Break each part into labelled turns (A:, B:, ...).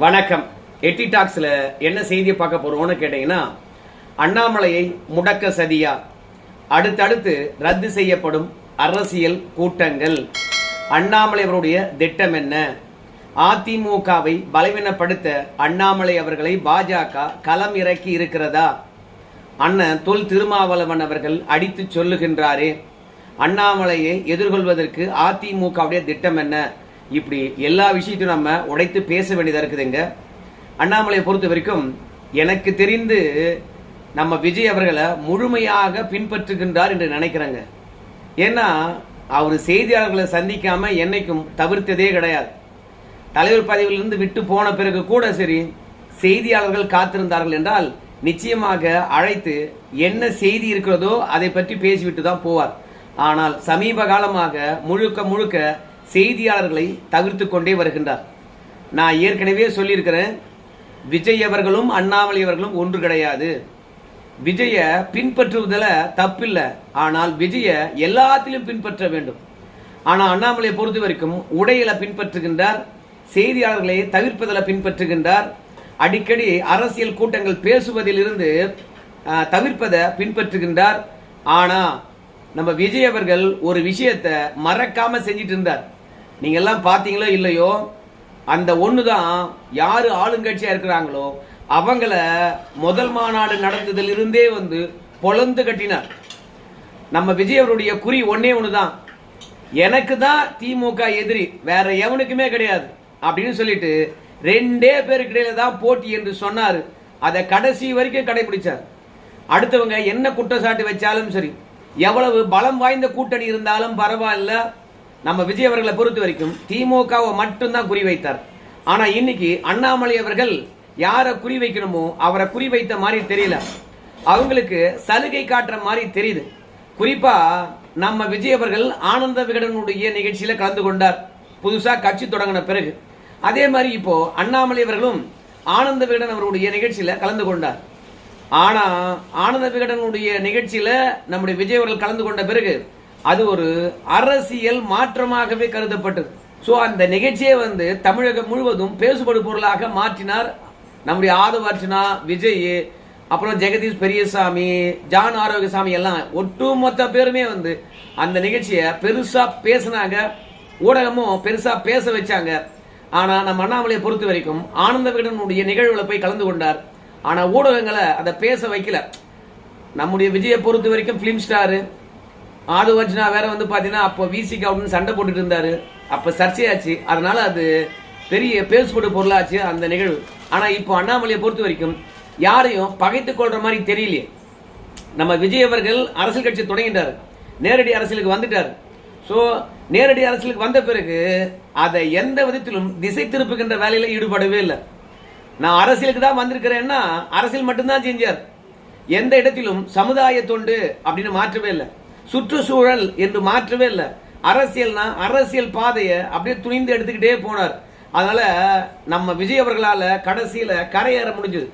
A: வணக்கம். எட்டி டாக்ஸ்ல என்ன செய்தியை பார்க்க போறோம்னு கேட்டீங்கன்னா, அண்ணாமலையை முடக்க சதியா, அடுத்தடுத்து ரத்து செய்யப்படும் அரசியல் கூட்டங்கள், அண்ணாமலை அவருடைய திட்டம் என்ன, அதிமுகவை பலவீனப்படுத்த அண்ணாமலை அவர்களை பாஜக களம் இறக்கி இருக்கிறதா, அண்ணன் தொல் திருமாவளவன் அவர்கள் அடித்து சொல்லுகின்றாரே, அண்ணாமலையை எதிர்கொள்வதற்கு அதிமுகவுடைய திட்டம் என்ன, இப்படி எல்லா விஷயத்தையும் நம்ம உடைத்து பேச வேண்டியதாக இருக்குதுங்க. அண்ணாமலையை பொறுத்த வரைக்கும் எனக்கு தெரிந்து நம்ம விஜய் அவர்களை முழுமையாக பின்பற்றுகின்றார் என்று நினைக்கிறேங்க. ஏன்னா அவர் செய்தியாளர்களை சந்திக்காம என்னைக்கும் தவிர்த்ததே கிடையாது. தலைவர் பதவியிலிருந்து விட்டு போன பிறகு கூட சரி, செய்தியாளர்கள் காத்திருந்தார்கள் என்றால் நிச்சயமாக அழைத்து என்ன செய்தி இருக்கிறதோ அதை பற்றி பேசிவிட்டு தான் போவார். ஆனால் சமீப காலமாக முழுக்க செய்தியாளர்களை தவிர்த்து கொண்டே வருகின்றார். நான் ஏற்கனவே சொல்லியிருக்கிறேன், விஜய் அவர்களும் அண்ணாமலை அவர்களும் ஒன்று கிடையாது. விஜய பின்பற்றுவதில் தப்பில்லை, ஆனால் விஜய எல்லாத்திலும் பின்பற்ற வேண்டும். ஆனால் அண்ணாமலையை பொறுத்த வரைக்கும் உடையில பின்பற்றுகின்றார், செய்தியாளர்களை தவிர்ப்பதில் பின்பற்றுகின்றார், அடிக்கடி அரசியல் கூட்டங்கள் பேசுவதில் இருந்து தவிர்ப்பதை பின்பற்றுகின்றார். ஆனா நம்ம விஜய் அவர்கள் ஒரு விஷயத்தை மறக்காம செஞ்சிட்டு இருந்தார். நீங்க எல்லாம் பாத்தீங்களோ இல்லையோ, அந்த ஒண்ணுதான் யாரு ஆளுங்கட்சியா இருக்கிறாங்களோ அவங்கள முதல் மாநாடு நடந்ததில் இருந்தே பொழந்து கட்டினார். நம்ம விஜய் அவருடைய குறி ஒன்னே ஒண்ணுதான், எனக்கு தான் திமுக எதிரி, வேற எவனுக்குமே கிடையாது அப்படின்னு சொல்லிட்டு 2 பேருக்கு இடையில தான் போட்டி என்று சொன்னார். அதை கடைசி வரைக்கும் கடைபிடிச்சார். அடுத்தவங்க என்ன குற்றச்சாட்டு வச்சாலும் சரி, எவ்வளவு பலம் வாய்ந்த கூட்டணி இருந்தாலும் பரவாயில்ல, நம்ம விஜய் அவர்களை பொறுத்த வரைக்கும் திமுகவை மட்டும்தான் குறிவைத்தார். ஆனா இன்னைக்கு அண்ணாமலை அவர்கள் யாரை குறிவைக்கணுமோ அவரை குறிவைத்த மாதிரி தெரியல, அவங்களுக்கு சலுகை காட்டுற மாதிரி தெரியுது. குறிப்பா நம்ம விஜய் அவர்கள் ஆனந்த விகடனுடைய நிகழ்ச்சியில கலந்து கொண்டார், புதுசா கட்சி தொடங்கின பிறகு. அதே மாதிரி இப்போ அண்ணாமலை அவர்களும் ஆனந்த விகடன் அவருடைய நிகழ்ச்சியில கலந்து கொண்டார். ஆனா ஆனந்த விகடனுடைய நிகழ்ச்சியில நம்முடைய விஜய் அவர்கள் கலந்து கொண்ட பிறகு அது ஒரு அரசியல் மாற்றமாகவே கருதப்பட்டது. சோ அந்த நிகழ்ச்சியை தமிழகம் முழுவதும் பேசுபடு பொருளாக மாற்றினார் நம்முடைய ஆதவ அர்ச்சனா, விஜய், அப்புறம் ஜெகதீஷ் பெரியசாமி, ஜான் ஆரோக்கியசாமி எல்லாம் ஒட்டுமொத்த பேருமே அந்த நிகழ்ச்சியை பெருசா பேசினாங்க, ஊடகமும் பெருசா பேச வச்சாங்க. ஆனா நம்ம அண்ணாமலையை பொறுத்த வரைக்கும் ஆனந்த விகடனுடைய நிகழ்வுல போய் கலந்து கொண்டார். ஆனா ஊடகங்களை அதை பேச வைக்கல. நம்முடைய விஜயை பொறுத்த வரைக்கும் பிலிம் ஸ்டாரு, ஆதவ அர்ச்சனா வேற பாத்தீங்கன்னா அப்போ விசிக்கு அப்படின்னு சண்டை போட்டுட்டு இருந்தாரு, அப்ப சர்ச்சையாச்சு, அதனால அது பெரிய பேசுபடு பொருளாச்சு அந்த நிகழ்வு. ஆனா இப்போ அண்ணாமலையை பொறுத்த வரைக்கும் யாரையும் பகைத்துக் கொள்ற மாதிரி தெரியலையே. நம்ம விஜய் அவர்கள் அரசியல் கட்சி தொடங்கிட்டாரு, நேரடி அரசியலுக்கு வந்துட்டாரு. சோ நேரடி அரசியலுக்கு வந்த பிறகு அதை எந்த விதத்திலும் திசை திருப்புகின்ற வேலையில ஈடுபடவே இல்லை. நான் அரசியலுக்கு தான் வந்திருக்கிறேன்னா அரசியல் மட்டும்தான் செஞ்சார். எந்த இடத்திலும் சமுதாய தொண்டு அப்படின்னு மாற்றவே இல்லை, சுற்றுச்சூழல் என்று மாற்றவே இல்லை. அரசியல்னா அரசியல் பாதையை அப்படியே துணிந்து எடுத்துக்கிட்டே போனார். அதனால நம்ம விஜய் அவர்களால கடைசியில கரையேற முடிஞ்சது.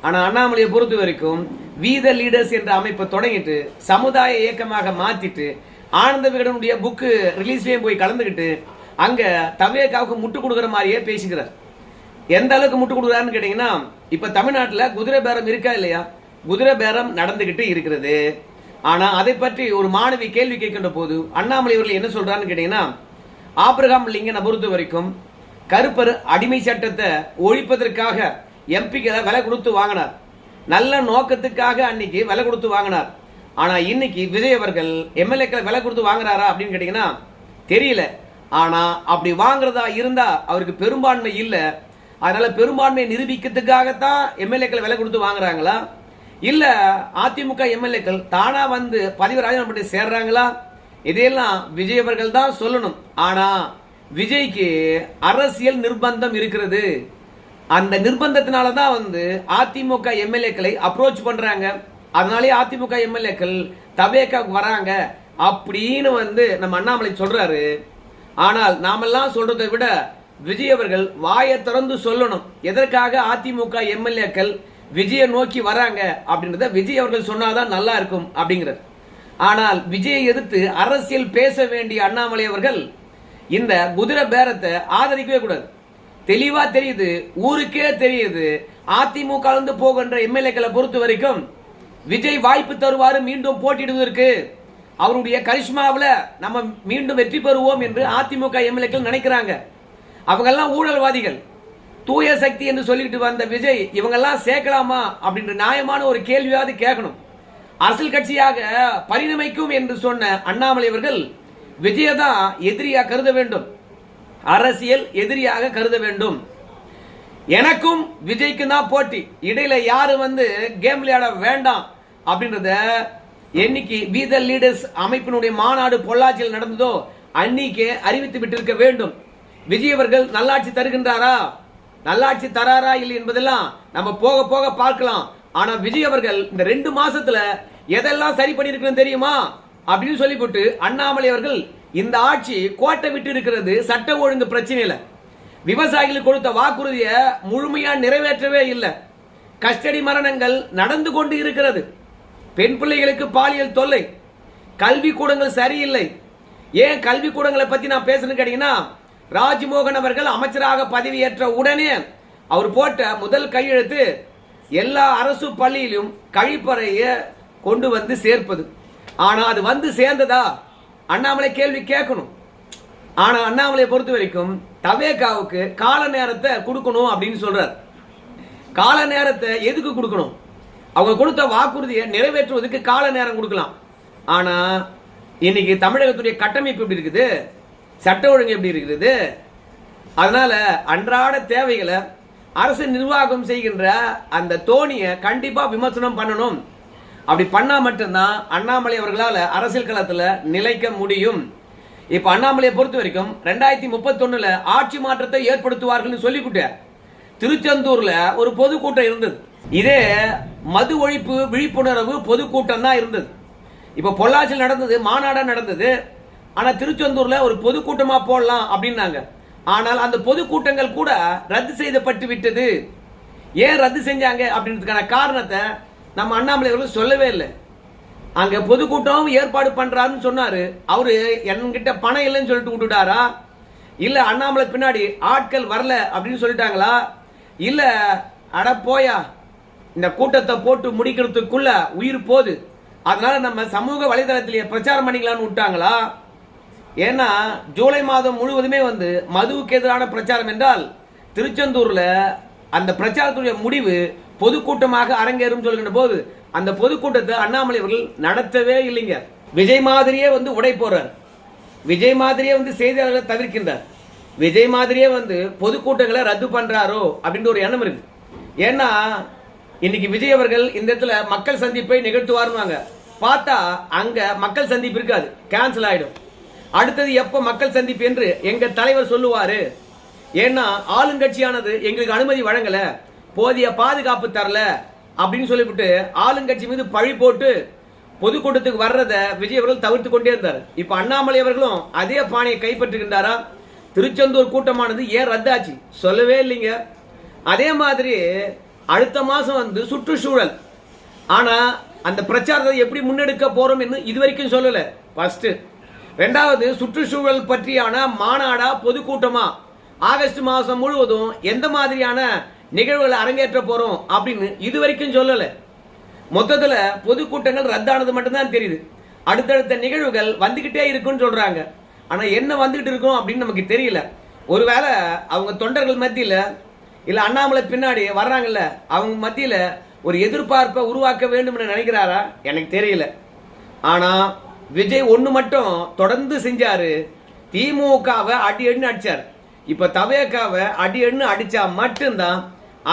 A: ஆனா அண்ணாமலையை பொறுத்த வரைக்கும் வீத லீடர்ஸ் என்ற அமைப்பை தொடங்கிட்டு சமுதாய இயக்கமாக மாத்திட்டு ஆனந்த விகடனுடைய புக்கு ரிலீஸ்லயும் போய் கலந்துக்கிட்டு அங்க தவேகாவுக்கு முட்டு கொடுக்குற மாதிரியே பேசிக்கிறார். எந்த அளவுக்கு முட்டு கொடுக்குறாருன்னு கேட்டீங்கன்னா, இப்ப தமிழ்நாட்டில் குதிரை பேரம் இருக்கா இல்லையா? குதிரை பேரம் நடந்துகிட்டு இருக்கிறது. ஆனா அதை பற்றி ஒரு மாணவி கேள்வி கேட்கின்ற போது அண்ணாமலை அவர்கள் என்ன சொல்றாருன்னு கேட்டீங்கன்னா, ஆபிரகாம் லிங்கனை பொறுத்த வரைக்கும் கருப்பர் அடிமை சட்டத்தை ஒழிப்பதற்காக எம்பிக்களை விலை கொடுத்து வாங்கினார், நல்ல நோக்கத்துக்காக அன்னைக்கு விலை கொடுத்து வாங்கினார். ஆனா இன்னைக்கு விஜய் அவர்கள் எம்எல்ஏக்களை விலை கொடுத்து வாங்குறாரா அப்படின்னு கேட்டீங்கன்னா தெரியல. ஆனா அப்படி வாங்குறதா இருந்தா அவருக்கு பெரும்பான்மை இல்லை, அதனால பெரும்பான்மையை நிரூபிக்கிறதுக்காகத்தான் எம்எல்ஏக்களை விலை கொடுத்து வாங்குறாங்களா, இல்ல அதிமுக எம்எல்ஏக்கள் தானா பதவி ராஜினாமா பண்ணி சேர்றாங்களா? இதையெல்லாம் விஜய் அவர்கள் தான் சொல்லணும். ஆனா விஜய்க்கு அரசியல் நிர்பந்தம் இருக்கிறது. அந்த நிர்பந்தத்தினாலதான் அதிமுக எம்எல்ஏக்களை அப்ரோச் பண்றாங்க. அதனாலே அதிமுக எம்எல்ஏக்கள் தவேகாவுக்கு வராங்க அப்படின்னு நம்ம அண்ணாமலை சொல்றாரு. ஆனால் நாமெல்லாம் சொல்றதை விட விஜய் அவர்கள் வாயை திறந்து சொல்லணும், எதற்காக அதிமுக எம்எல்ஏக்கள் விஜயை நோக்கி வராங்க அப்படின்றத விஜய் அவர்கள் சொன்னாதான் நல்லா இருக்கும் அப்படிங்கிறார். ஆனால் விஜயை எதிர்த்து அரசியல் பேச வேண்டிய அண்ணாமலை அவர்கள் இந்த குதிரை பேரத்தை ஆதரிக்கவே கூடாது. தெளிவா தெரியுது, ஊருக்கே தெரியுது. அதிமுக இருந்து போகின்ற எம்எல்ஏக்களை பொறுத்த வரைக்கும் விஜய் வாய்ப்பு தருவாரு மீண்டும் போட்டியிடுவதற்கு. அவருடைய கரிஷ்மாவில் நம்ம மீண்டும் வெற்றி பெறுவோம் என்று அதிமுக எம்எல்ஏக்கள் நினைக்கிறாங்க. அவங்கெல்லாம் ஊழல்வாதிகள், தூய சக்தி என்று சொல்லிட்டு வந்த விஜய் இவங்கெல்லாம் சேர்க்கலாமா அப்படின்ற நியாயமான ஒரு கேள்வியாவது கேட்கணும். அரசியல் கட்சியாக பரிணமிக்கும் என்று சொன்ன அண்ணாமலை அவர்கள் விஜயை தான் எதிரியாக கருத வேண்டும், அரசியல் எதிரியாக கருத வேண்டும். எனக்கும் விஜய்க்கும் தான் போட்டி, இடையில யாரு கேம் விளையாட வேண்டாம் அப்படின்றத என்னைக்கு வி த லீடர்ஸ் அமைப்பினுடைய மாநாடு பொள்ளாச்சியில் நடந்ததோ அன்னைக்கே அறிவித்து விட்டிருக்க வேண்டும். விஜய் அவர்கள் நல்லாட்சி தருகின்றாரா, நல்லாட்சி தராரா இல்லை என்பதெல்லாம் நம்ம போக போக பார்க்கலாம். ஆனா விஜய் அவர்கள் இந்த 2 மாசத்துல எதெல்லாம் சரி பண்ணிருக்கணும் தெரியுமா அப்படின்னு சொல்லிவிட்டு அண்ணாமலை அவர்கள் இந்த ஆட்சி கோட்டை விட்டு இருக்கிறது சட்ட ஒழுங்கு பிரச்சனையில. விவசாயிகளுக்கு கொடுத்த வாக்குறுதியை முழுமையா நிறைவேற்றவே இல்லை. கஸ்டடி மரணங்கள் நடந்து கொண்டு இருக்கிறது. பெண் பிள்ளைகளுக்கு பாலியல் தொல்லை, கல்வி கூடங்கள் சரியில்லை. ஏன் கல்வி கூடங்களை பத்தி நான் பேசணும்னு கேட்டீங்கன்னா, ராஜ்மோகன் அவர்கள் அமைச்சராக பதவியேற்ற உடனே அவர் போட்ட முதல் கையெழுத்து எல்லா அரசு பள்ளியிலும் கழிப்பறையை கொண்டு வந்து சேர்ப்பது. ஆனா அது சேர்ந்ததா அண்ணாமலை கேள்வி கேட்கணும். ஆனா அண்ணாமலையை பொறுத்த வரைக்கும் தவேகாவுக்கு கால நேரத்தை கொடுக்கணும் அப்படின்னு சொல்றார். கால நேரத்தை எதுக்கு கொடுக்கணும்? அவங்க கொடுத்த வாக்குறுதியை நிறைவேற்றுவதற்கு கால நேரம் கொடுக்கலாம். ஆனா இன்னைக்கு தமிழகத்துடைய கட்டமைப்பு எப்படி இருக்குது, சட்ட ஒழுங்கு எப்படி இருக்குது? அதனால அன்றாட தேவைகளை அரசு நிர்வாகம் செய்கின்ற அந்த தோணியை கண்டிப்பா விமர்சனம் பண்ணணும். அப்படி பண்ணா மட்டும்தான் அண்ணாமலை அவர்களால் அரசியல் களத்தில் நிலைக்க முடியும். இப்ப அண்ணாமலையை பொறுத்த வரைக்கும் 2031 ஆட்சி மாற்றத்தை ஏற்படுத்துவார்கள் சொல்லிவிட்டு திருச்செந்தூர்ல ஒரு பொதுக்கூட்டம் இருந்தது. இதே மது ஒழிப்பு விழிப்புணர்வு பொதுக்கூட்டம் தான் இருந்தது. இப்ப பொள்ளாச்சியில் நடந்தது, மாநாடா நடந்தது. ஆனா திருச்செந்தூர்ல ஒரு பொதுக்கூட்டமா போடலாம் அப்படின்னாங்க. ஆனால் அந்த பொதுக்கூட்டங்கள் கூட ரத்து செய்யப்பட்டு விட்டது. ஏன் ரத்து செஞ்சாங்க அப்படின்றதுக்கான காரணத்தை நம்ம அண்ணாமலை அவர்கள் சொல்லவே இல்லை. அங்க பொதுக்கூட்டம் ஏற்பாடு பண்றாருன்னு சொன்னாரு. அவரு என்கிட்ட பணம் இல்லைன்னு சொல்லிட்டு விட்டுட்டாரா, இல்ல அண்ணாமலை பின்னாடி ஆட்கள் வரல அப்படின்னு சொல்லிட்டாங்களா, இல்ல அட போயா இந்த கூட்டத்தை போட்டு முடிக்கிறதுக்குள்ள உயிர் போகுது, அதனால நம்ம சமூக வலைதளத்திலேயே பிரச்சாரம் பண்ணிக்கலாம்னு விட்டாங்களா? ஏன்னா ஜூலை மாதம் முழுவதுமே மதுவுக்கு எதிரான பிரச்சாரம் என்றால் திருச்செந்தூர்ல அந்த பிரச்சாரத்துடைய முடிவு பொதுக்கூட்டமாக அரங்கேறும் சொல்கின்ற போது அந்த பொதுக்கூட்டத்தை அண்ணாமலை அவர்கள் நடத்தவே இல்லைங்க. விஜய் மாதிரியே உடை போறார், விஜய் மாதிரியே செய்தியாளர்களை தவிர்க்கின்றார், விஜய் மாதிரியே பொதுக்கூட்டங்களை ரத்து பண்றாரோ அப்படின்ற ஒரு எண்ணம் இருக்கு. ஏன்னா இன்னைக்கு விஜய் அவர்கள் இந்த இடத்துல மக்கள் சந்திப்பை நிகழ்த்துவாருவாங்க, பார்த்தா அங்க மக்கள் சந்திப்பு இருக்காது, கேன்சல் ஆயிடும். அடுத்தது எப்ப மக்கள் சந்திப்பு என்று எங்க தலைவர் சொல்லுவாரு. ஏன்னா ஆளுங்கட்சியானது எங்களுக்கு அனுமதி வழங்கல, போதிய பாதுகாப்பு தரல அப்படின்னு சொல்லிவிட்டு ஆளுங்கட்சி மீது பழி போட்டு பொதுக்கூட்டத்துக்கு வர்றத விஜய் அவர்கள் தவிர்த்து கொண்டே இருந்தார். இப்ப அண்ணாமலை அவர்களும் அதே பாணியை கைப்பற்றுகின்றாரா? திருச்செந்தூர் கூட்டமானது ஏன் ரத்தாச்சு சொல்லவே இல்லைங்க. அதே மாதிரி அடுத்த மாசம் சுற்றுச்சூழல், ஆனா அந்த பிரச்சாரத்தை எப்படி முன்னெடுக்க போறோம் என்று இதுவரைக்கும் சொல்லல. ஃபர்ஸ்ட், ரெண்டாவது சுற்றுச்சூழல் பற்றியான மாநாடா பொதுக்கூட்டமா, ஆகஸ்ட் மாசம் முழுவதும் எந்த மாதிரியான நிகழ்வுகளை அரங்கேற்ற போறோம் அப்படின்னு இதுவரைக்கும் சொல்லல. மொத்தத்துல பொதுக்கூட்டங்கள் ரத்தானது மட்டும்தான் தெரியுது. அடுத்தடுத்த நிகழ்வுகள் வந்துகிட்டே இருக்குன்னு சொல்றாங்க. ஆனா என்ன வந்துகிட்டு இருக்கும் அப்படின்னு நமக்கு தெரியல. ஒருவேளை அவங்க தொண்டர்கள் மத்தியில இல்ல அண்ணாமலை பின்னாடி வர்றாங்கல்ல அவங்க மத்தியில ஒரு எதிர்பார்ப்பை உருவாக்க வேண்டும் என்று நினைக்கிறாரா எனக்கு தெரியல. ஆனா விஜய் ஒண்ணு மட்டும் தொடர்ந்து செஞ்சாரு, திமுகவை அடி எண்ணு அடிச்சார். இப்ப தவேகாவை அடி எண்ணு அடிச்சா மட்டும்தான்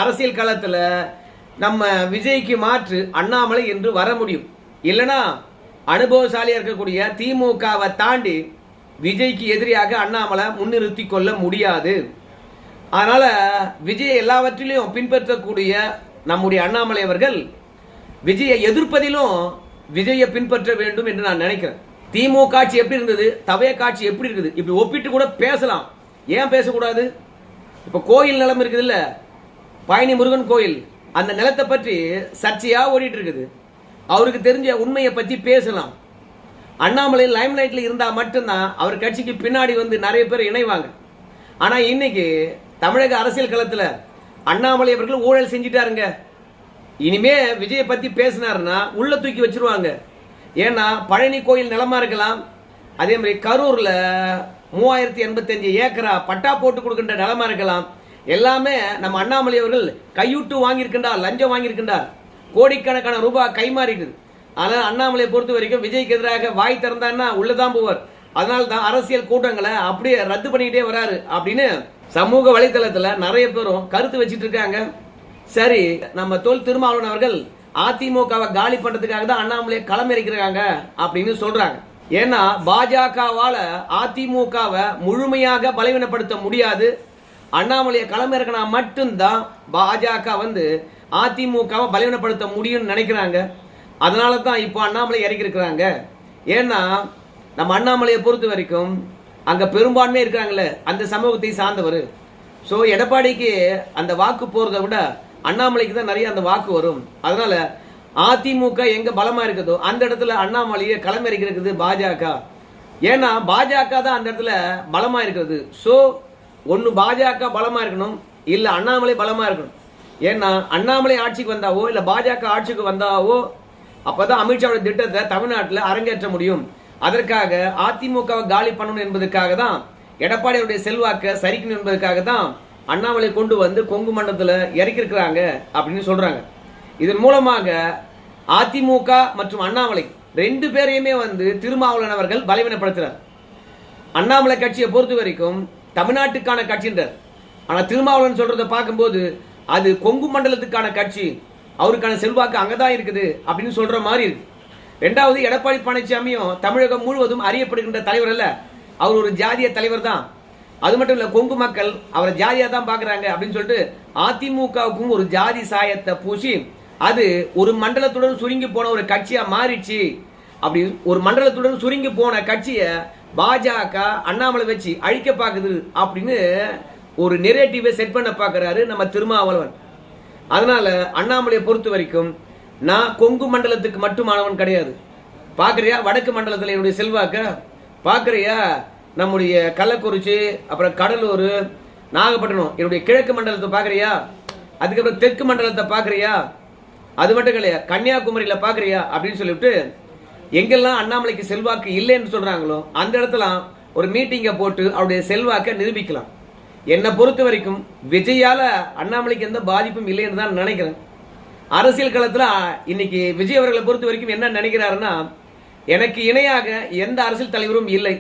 A: அரசியல் களத்துல நம்ம விஜய்க்கு மாற்று அண்ணாமலை என்று வர முடியும். இல்லைன்னா அனுபவசாலியா இருக்கக்கூடிய திமுகவை தாண்டி விஜய்க்கு எதிரியாக அண்ணாமலை முன்னிறுத்தி கொள்ள முடியாது. அதனால விஜய் எல்லாவற்றிலையும் பின்பற்றக்கூடிய நம்முடைய அண்ணாமலை அவர்கள் விஜயை எதிர்ப்பதிலும் விஜயை பின்பற்ற வேண்டும் என்று நான் நினைக்கிறேன். திமுக ஆட்சி எப்படி இருந்தது, தவேக ஆட்சி எப்படி இருக்குது, இப்படி ஒப்பிட்டு கூட பேசலாம். ஏன் பேசக்கூடாது? இப்ப கோயில் நிலம் இருக்குது இல்ல, பழனி முருகன் கோயில், அந்த நிலத்தை பற்றி சர்ச்சையா ஓடிட்டு இருக்குது. அவருக்கு தெரிஞ்ச உண்மையை பற்றி பேசலாம். அண்ணாமலை லைம்லைட்ல இருந்தா மட்டும்தான் அவர் கட்சிக்கு பின்னாடி நிறைய பேர் இணைவாங்க. ஆனா இன்னைக்கு தமிழக அரசியல் களத்தில் அண்ணாமலை அவர்கள் ஊழல் செஞ்சிட்டாருங்க. இனிமே விஜயை பத்தி பேசினாருன்னா உள்ள தூக்கி வச்சிருவாங்க. ஏன்னா பழனி கோயில் நிலமா இருக்கலாம், அதே மாதிரி கரூர்ல 3085 ஏக்கரா பட்டா போட்டு கொடுக்கின்ற நிலமா இருக்கலாம். எல்லாமே நம்ம அண்ணாமலை அவர்கள் கையூட்டு வாங்கியிருக்கின்றார், லஞ்சம் வாங்கியிருக்கின்றார், கோடிக்கணக்கான ரூபாய் கைமாறிக்குது. ஆனால் அண்ணாமலையை பொறுத்த வரைக்கும் விஜய்க்கு எதிராக வாய் திறந்தான்னா உள்ளதான் போவார். அதனால தான் அரசியல் கூட்டங்களை அப்படியே ரத்து பண்ணிக்கிட்டே வராரு அப்படின்னு சமூக வலைதளத்துல நிறைய பேரும் கருத்து வச்சிட்டு இருக்காங்க. சரி, நம்ம தொல் திருமாவளவன் அவர்கள் அதிமுகவை காலி பண்றதுக்காக தான் அண்ணாமலையை களமிறக்கிறாங்க அப்படின்னு சொல்றாங்க. ஏன்னா பாஜகவால அதிமுகவை முழுமையாக பலவீனப்படுத்த முடியாது, அண்ணாமலையை களமிறக்கினா மட்டும்தான் பாஜக அதிமுகவை பலவீனப்படுத்த முடியும்னு நினைக்கிறாங்க. அதனால தான் இப்போ அண்ணாமலை இறக்கிருக்கிறாங்க. ஏன்னா நம்ம அண்ணாமலையை பொறுத்த வரைக்கும் அங்க பெரும்பான்மை இருக்கிறாங்களே அந்த சமூகத்தை சார்ந்தவர். ஸோ எடப்பாடிக்கு அந்த வாக்கு போறதை விட அண்ணாமலைக்கு தான் நிறைய அந்த வாக்கு வரும். அதனால அதிமுக எங்க பலமா இருக்குதோ அந்த இடத்துல அண்ணாமலையை களமிறக்கிறது பாஜக. ஏன்னா பாஜக தான் அந்த இடத்துல பலமா இருக்கிறது. ஸோ ஒன்னு பாஜக பலமா இருக்கணும், இல்ல அண்ணாமலை பலமா இருக்கணும். ஏன்னா அண்ணாமலை ஆட்சிக்கு வந்தாவோ இல்ல பாஜக ஆட்சிக்கு வந்தாவோ அப்பதான் அமித்ஷாவோட திட்டத்தை தமிழ்நாட்டில் அரங்கேற்ற முடியும். அதற்காக அதிமுகவை காலி பண்ணணும் என்பதற்காக தான், எடப்பாடியுடைய செல்வாக்க சரிக்கணும் என்பதற்காக தான் அண்ணாமலை கொண்டு வந்து கொங்கு மண்டலத்தில் இறக்கிருக்கிறாங்க அப்படின்னு சொல்றாங்க. இதன் மூலமாக அதிமுக மற்றும் அண்ணாமலை ரெண்டு பேரையுமே திருமாவளவன் அவர்கள் பலவீனப்படுத்துறார். அண்ணாமலை கட்சியை பொறுத்த வரைக்கும் தமிழ்நாட்டுக்கான கட்சின்றார். ஆனா திருமாவளவன் சொல்றதை பார்க்கும்போது அது கொங்கு மண்டலத்துக்கான கட்சி, அவருக்கான செல்வாக்கு அங்கதான் இருக்குது அப்படின்னு சொல்ற மாதிரி இருக்கு. ரெண்டாவது, எடப்பாடி பழனிசாமியும் தமிழகம் முழுவதும் அறியப்படுகின்ற தலைவர் அல்ல, அவர் ஒரு ஜாதிய தலைவர் தான். அது மட்டும் இல்ல, கொங்கு மக்கள் அவரை ஜாதியா தான் பாக்குறாங்க அப்படின்னு சொல்லிட்டு அதிமுகவுக்கும் ஒரு ஜாதி சாயத்தை பூசி அது ஒரு மண்டலத்துடன் சுருங்கி போன ஒரு கட்சியா மாறிச்சு. அப்படி ஒரு மண்டலத்துடன் சுருங்கி போன கட்சியை பாஜக அண்ணாமலை வச்சு அழிக்க பாக்குது அப்படின்னு ஒரு நெரேட்டிவை செட் பண்ண பாக்குறாரு நம்ம திருமாவளவன். அதனால அண்ணாமலையை பொறுத்த வரைக்கும் நான் கொங்கு மண்டலத்துக்கு மட்டுமானவன் கிடையாது. பாக்குறியா வடக்கு மண்டலத்தில் என்னுடைய செல்வாக்க பாக்குறியா, நம்முடைய கள்ளக்குறிச்சி, அப்புறம் கடலூர், நாகப்பட்டினம் என்னுடைய கிழக்கு மண்டலத்தை பாக்குறியா, அதுக்கப்புறம் தெற்கு மண்டலத்தை பாக்குறியா, அது மட்டும் கிடையாது கன்னியாகுமரியில பாக்குறியா அப்படின்னு சொல்லிவிட்டு எங்கெல்லாம் அண்ணாமலைக்கு செல்வாக்கு இல்லைன்னு சொல்றாங்களோ அந்த இடத்துல ஒரு மீட்டிங்கை போட்டு அவருடைய செல்வாக்க நிரூபிக்கலாம். என்னை பொறுத்த வரைக்கும் விஜயால அண்ணாமலைக்கு எந்த பாதிப்பும் இல்லைன்னு தான் நினைக்கிறேன். அரசியல் களத்துல இன்னைக்கு விஜய் அவர்களை பொறுத்த வரைக்கும் என்ன நினைக்கிறாருன்னா, எனக்கு இணையாக எந்த அரசியல் தலைவரும் இல்லை,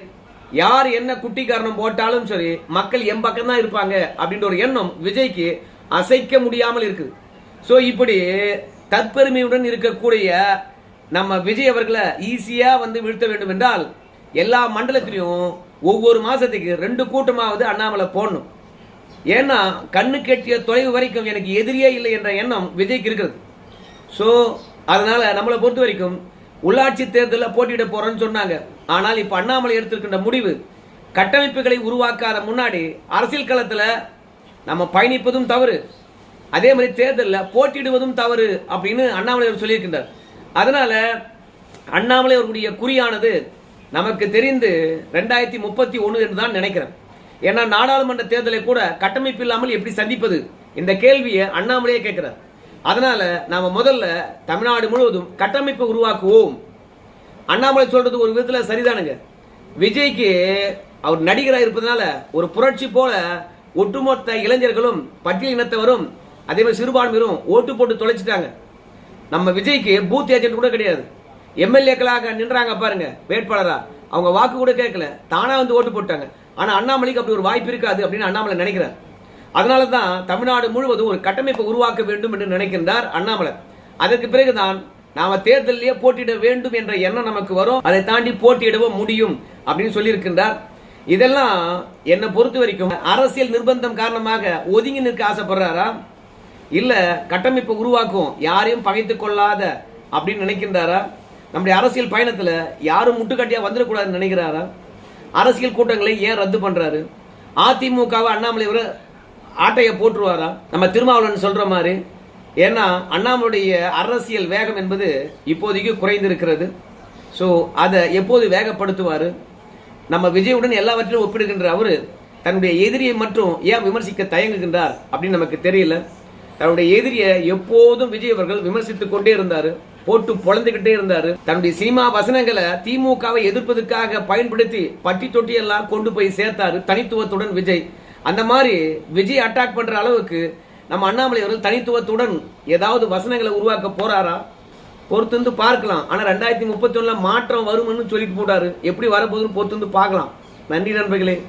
A: யார் என்ன குட்டி காரணம் போட்டாலும் சரி மக்கள் என் பக்கம் தான் இருப்பாங்க அப்படின்ற ஒரு எண்ணம் விஜய்க்கு அசைக்க முடியாமல் இருக்குது. ஸோ இப்படி தற்பெருமையுடன் இருக்கக்கூடிய நம்ம விஜய் அவர்களை ஈஸியா வீழ்த்த வேண்டும் என்றால் எல்லா மண்டலத்திலையும் ஒவ்வொரு மாசத்துக்கு 2 கூட்டமாவது அண்ணாமலை போடணும். ஏன்னா கண்ணு கெட்டிய தொலைவு வரைக்கும் எனக்கு எதிரியே இல்லை என்ற எண்ணம் விஜய்க்கு இருக்கிறது. ஸோ அதனால நம்மளை பொறுத்த வரைக்கும் உள்ளாட்சி தேர்தலில் போட்டியிட போறோம்னு சொன்னாங்க. ஆனால் இப்ப அண்ணாமலை எடுத்திருக்கின்ற முடிவு கட்டமைப்புகளை உருவாக்காத முன்னாடி அரசியல் களத்தில் நம்ம பயணிப்பதும் தவறு, அதே மாதிரி தேர்தலில் போட்டியிடுவதும் தவறு அப்படின்னு அண்ணாமலை அவர் சொல்லியிருக்கின்றார். அதனால அண்ணாமலை அவருடைய குறியானது நமக்கு தெரிந்து 2031 என்று தான் நினைக்கிறேன். ஏன்னா நாடாளுமன்ற தேர்தலை கூட கட்டமைப்பு இல்லாமல் எப்படி சந்திப்பது இந்த கேள்வியை அண்ணாமலையே கேட்கிறார். அதனால நாம முதல்ல தமிழ்நாடு முழுவதும் கட்டமைப்பை உருவாக்குவோம். அண்ணாமலை சொல்றது ஒரு விதத்துல சரிதானுங்க. விஜய்க்கு அவர் நடிகராக இருப்பதனால ஒரு புரட்சி போல ஒட்டுமொத்த இளைஞர்களும் பட்டியல் இனத்தவரும் அதே மாதிரி சிறுபான்மையினரும் ஓட்டு போட்டு தொலைச்சிட்டாங்க. நம்ம விஜய்க்கு பூத் ஏஜென்ட் கூட கிடையாது, எம்எல்ஏக்களாக நின்றாங்க பாருங்க வேட்பாளரா, அவங்க வாக்கு கூட கேட்கல, தானா ஓட்டு போட்டாங்க. ஆனா அண்ணாமலைக்கு அப்படி ஒரு வாய்ப்பு இருக்காது அப்படின்னு அண்ணாமலை நினைக்கிறார். அதனாலதான் தமிழ்நாடு முழுவதும் ஒரு கட்டமைப்பை உருவாக்க வேண்டும் என்று நினைக்கின்றார் அண்ணாமலை. அதற்கு பிறகுதான் நாம தேர்தலிலேயே போட்டியிட வேண்டும் என்ற எண்ணம் நமக்கு வரும், அதை தாண்டி போட்டியிடவும் முடியும் அப்படின்னு சொல்லியிருக்கின்றார். இதெல்லாம் என்னை பொறுத்த வரைக்கும் அரசியல் நிர்பந்தம் காரணமாக ஒதுங்கி நிற்க ஆசைப்படுறாரா, இல்ல கட்டமைப்பை உருவாக்கும் யாரையும் பகைத்துக் கொள்ளாத அப்படின்னு நினைக்கின்றாரா, நம்முடைய அரசியல் பயணத்துல யாரும் முட்டுக்கட்டியா வந்துடக்கூடாதுன்னு நினைக்கிறாரா, அரசியல் கூட்டங்களை ஏன் ரத்து பண்றாரு, அதிமுகவை அண்ணாமலை ஆட்டைய போட்டுருவாரா நம்ம திருமாவளவன் சொல்ற மாதிரி. ஏன்னா அண்ணாமலையுடைய அரசியல் வேகம் என்பது இப்போதைக்கு குறைந்திருக்கிறது. ஸோ அதை எப்போது வேகப்படுத்துவார், நம்ம விஜயுடன் எல்லாவற்றிலும் ஒப்பிடுகின்ற அவரு தன்னுடைய எதிரியை மட்டும் ஏன் விமர்சிக்க தயங்குகின்றார் அப்படின்னு நமக்கு தெரியல. தன்னுடைய எதிரியை எப்போதும் விஜய் அவர்கள் விமர்சித்துக் கொண்டே இருந்தாரு, போட்டு பொழந்துகிட்டே இருந்தாரு. தன்னுடைய சினிமா வசனங்களை திமுகவை எதிர்ப்பதற்காக பயன்படுத்தி பட்டி தொட்டி எல்லாம் கொண்டு போய் சேர்த்தாரு தனித்துவத்துடன் விஜய். அந்த மாதிரி விஜய் அட்டாக் பண்ற அளவுக்கு நம்ம அண்ணாமலை அவர்கள் தனித்துவத்துடன் ஏதாவது வசனங்களை உருவாக்க போறாரா? பொறுத்து பார்க்கலாம். ஆனா 2031 மாற்றம் வரும்னு சொல்லிட்டு போட்டாரு. எப்படி வரப்போகுதுன்னு பொறுத்து பார்க்கலாம். நன்றி நண்பர்களே.